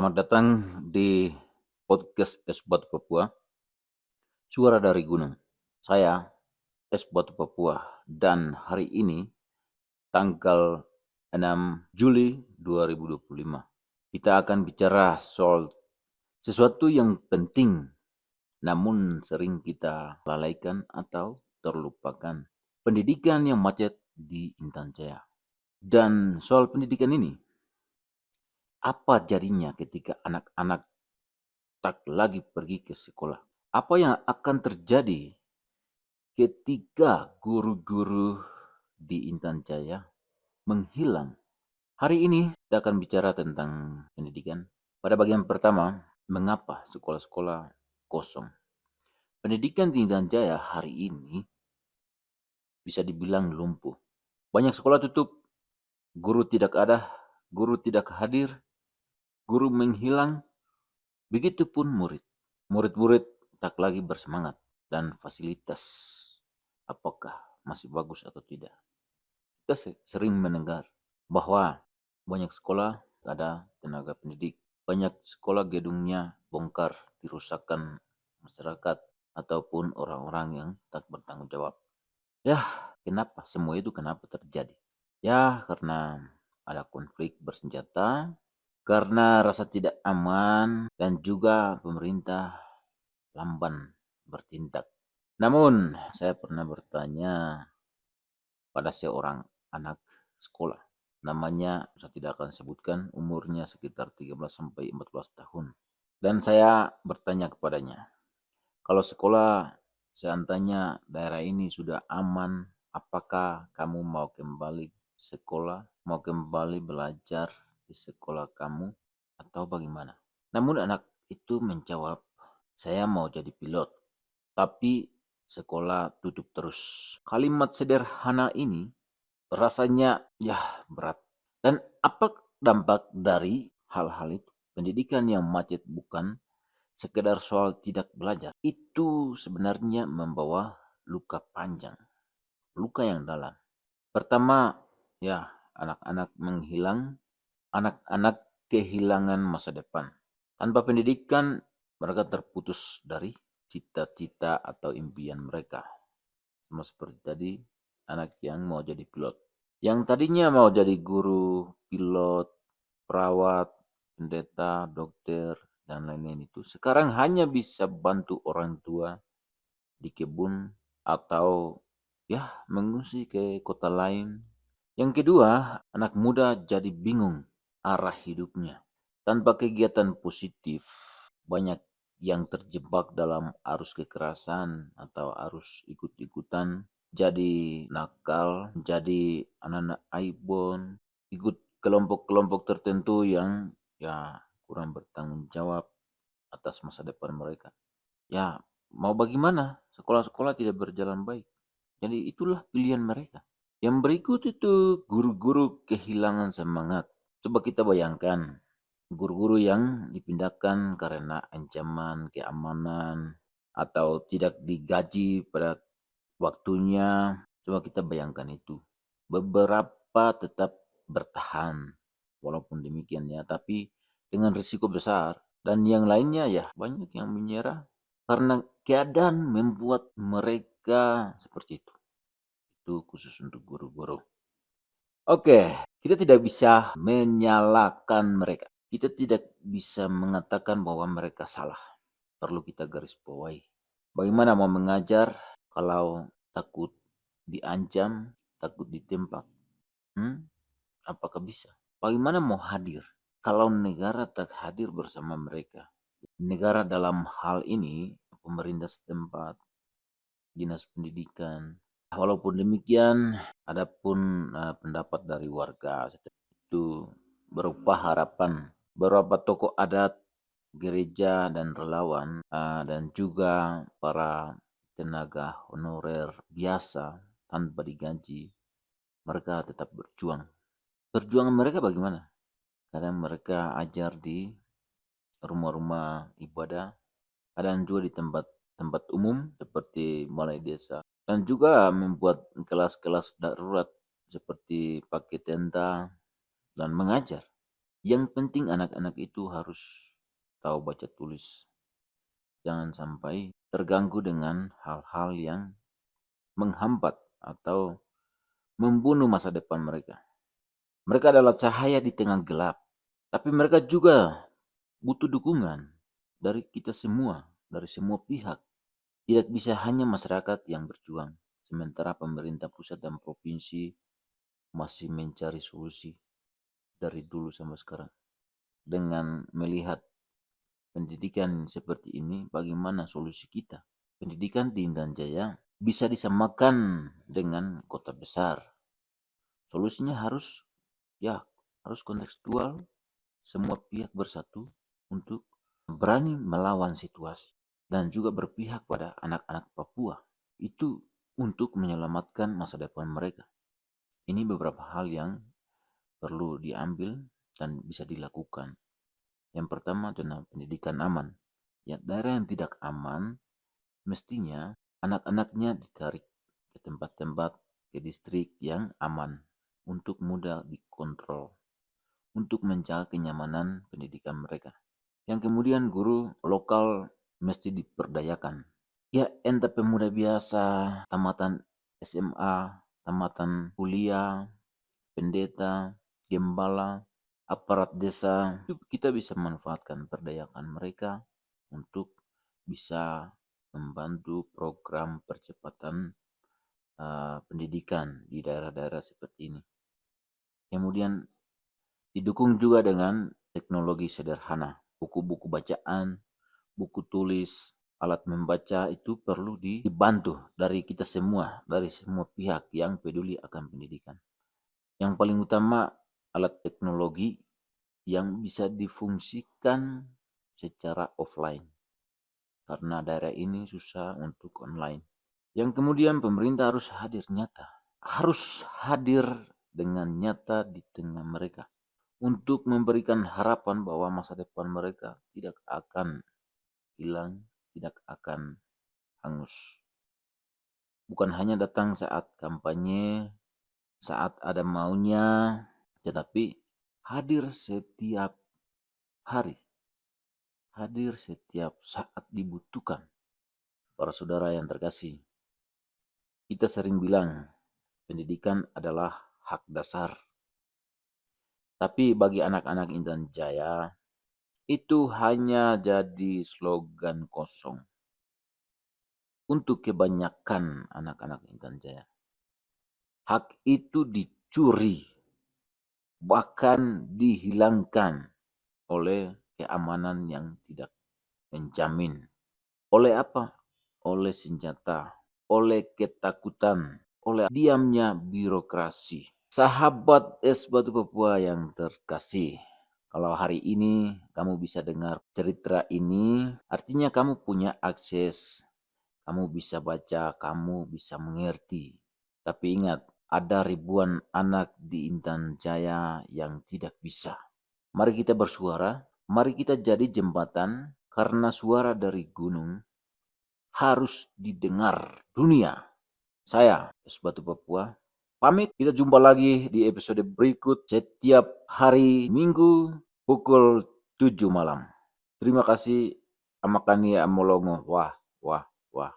Selamat datang di podcast Es Batu Papua, Suara dari Gunung. Saya Es Batu Papua dan hari ini tanggal 6 Juli 2025. Kita akan bicara soal sesuatu yang penting namun sering kita lalaikan atau terlupakan. Pendidikan yang macet di Intan Jaya. Dan soal pendidikan ini, apa jadinya ketika anak-anak tak lagi pergi ke sekolah? Apa yang akan terjadi ketika guru-guru di Intan Jaya menghilang? Hari ini kita akan bicara tentang pendidikan. Pada bagian pertama, mengapa sekolah-sekolah kosong? Pendidikan di Intan Jaya hari ini bisa dibilang lumpuh. Banyak sekolah tutup, guru tidak ada, guru tidak hadir, guru menghilang, begitupun murid. Murid-murid tak lagi bersemangat dan fasilitas apakah masih bagus atau tidak. Kita sering mendengar bahwa banyak sekolah tak ada tenaga pendidik, banyak sekolah gedungnya bongkar, dirusakkan masyarakat ataupun orang-orang yang tak bertanggung jawab. Ya, kenapa semua itu kenapa terjadi? Ya, karena ada konflik bersenjata, karena rasa tidak aman dan juga pemerintah lamban bertindak. Namun, saya pernah bertanya pada seorang anak sekolah. Namanya saya tidak akan sebutkan, umurnya sekitar 13 sampai 14 tahun. Dan saya bertanya kepadanya, kalau sekolah seandainya daerah ini sudah aman, apakah kamu mau kembali sekolah, mau kembali belajar di sekolah kamu atau bagaimana? Namun anak itu menjawab, saya mau jadi pilot, tapi sekolah tutup terus. Kalimat sederhana ini rasanya ya berat. Dan apa dampak dari hal-hal itu? Pendidikan yang macet bukan sekedar soal tidak belajar. Itu sebenarnya membawa luka panjang, luka yang dalam. Pertama, ya anak-anak menghilang, anak-anak kehilangan masa depan. Tanpa pendidikan, mereka terputus dari cita-cita atau impian mereka. Sama seperti tadi, anak yang mau jadi pilot. Yang tadinya mau jadi guru, pilot, perawat, pendeta, dokter, dan lain-lain itu. Sekarang hanya bisa bantu orang tua di kebun atau ya mengungsi ke kota lain. Yang kedua, anak muda jadi bingung arah hidupnya. Tanpa kegiatan positif, banyak yang terjebak dalam arus kekerasan atau arus ikut-ikutan, jadi nakal, jadi anak-anak aibon, ikut kelompok-kelompok tertentu yang ya kurang bertanggung jawab atas masa depan mereka. Ya, mau bagaimana? Sekolah-sekolah tidak berjalan baik. Jadi itulah pilihan mereka. Yang berikut itu guru-guru kehilangan semangat. Coba kita bayangkan, guru-guru yang dipindahkan karena ancaman keamanan atau tidak digaji pada waktunya. Coba kita bayangkan itu. Beberapa tetap bertahan, walaupun demikian ya, tapi dengan risiko besar. Dan yang lainnya ya banyak yang menyerah karena keadaan membuat mereka seperti itu. Itu khusus untuk guru-guru. Oke, kita tidak bisa menyalahkan mereka. Kita tidak bisa mengatakan bahwa mereka salah. Perlu kita garis bawahi. Bagaimana mau mengajar kalau takut diancam, takut ditembak? Apakah bisa? Bagaimana mau hadir kalau negara tak hadir bersama mereka? Negara dalam hal ini, pemerintah setempat, dinas pendidikan. Walaupun demikian, adapun pendapat dari warga itu berupa harapan beberapa tokoh adat, gereja dan relawan dan juga para tenaga honorer biasa tanpa digaji, mereka tetap berjuang. Perjuangan mereka bagaimana? Kadang mereka ajar di rumah-rumah ibadah, kadang juga di tempat-tempat umum seperti balai desa, dan juga membuat kelas-kelas darurat seperti pakai tenda dan mengajar. Yang penting anak-anak itu harus tahu baca tulis. Jangan sampai terganggu dengan hal-hal yang menghambat atau membunuh masa depan mereka. Mereka adalah cahaya di tengah gelap, tapi mereka juga butuh dukungan dari kita semua, dari semua pihak. Tidak bisa hanya masyarakat yang berjuang, sementara pemerintah pusat dan provinsi masih mencari solusi dari dulu sampai sekarang. Dengan melihat pendidikan seperti ini, bagaimana solusi kita? Pendidikan di Intan Jaya bisa disamakan dengan kota besar. Solusinya harus kontekstual, semua pihak bersatu untuk berani melawan situasi dan juga berpihak pada anak-anak Papua. Itu untuk menyelamatkan masa depan mereka. Ini beberapa hal yang perlu diambil dan bisa dilakukan. Yang pertama adalah pendidikan aman. Ya, daerah yang tidak aman mestinya anak-anaknya ditarik ke tempat-tempat, ke distrik yang aman untuk mudah dikontrol, untuk menjaga kenyamanan pendidikan mereka. Yang kemudian guru lokal mesti diperdayakan. Ya, ente pemuda biasa, tamatan SMA, tamatan kuliah, pendeta, gembala, aparat desa, itu kita bisa manfaatkan perdayakan mereka untuk bisa membantu program percepatan pendidikan di daerah-daerah seperti ini. Kemudian didukung juga dengan teknologi sederhana, buku-buku bacaan, buku tulis, alat membaca itu perlu dibantu dari kita semua, dari semua pihak yang peduli akan pendidikan. Yang paling utama alat teknologi yang bisa difungsikan secara offline, karena daerah ini susah untuk online. Yang kemudian pemerintah harus hadir nyata, harus hadir dengan nyata di tengah mereka untuk memberikan harapan bahwa masa depan mereka tidak akan hilang, tidak akan hangus. Bukan hanya datang saat kampanye, saat ada maunya, tetapi hadir setiap hari, hadir setiap saat dibutuhkan. Para saudara yang terkasih, kita sering bilang pendidikan adalah hak dasar. Tapi bagi anak-anak Intan Jaya, itu hanya jadi slogan kosong. Untuk kebanyakan anak-anak Intan Jaya, hak itu dicuri, bahkan dihilangkan oleh keamanan yang tidak menjamin. Oleh apa? Oleh senjata, oleh ketakutan, oleh diamnya birokrasi. Sahabat Es Batu Papua yang terkasih, kalau hari ini kamu bisa dengar cerita ini, artinya kamu punya akses, kamu bisa baca, kamu bisa mengerti. Tapi ingat, ada ribuan anak di Intan Jaya yang tidak bisa. Mari kita bersuara, mari kita jadi jembatan, karena suara dari gunung harus didengar dunia. Saya, Es Batu Papua, pamit. Kita jumpa lagi di episode berikut setiap hari Minggu pukul 7 malam. Terima kasih. Amakani Amolongo. Wah, wah, wah.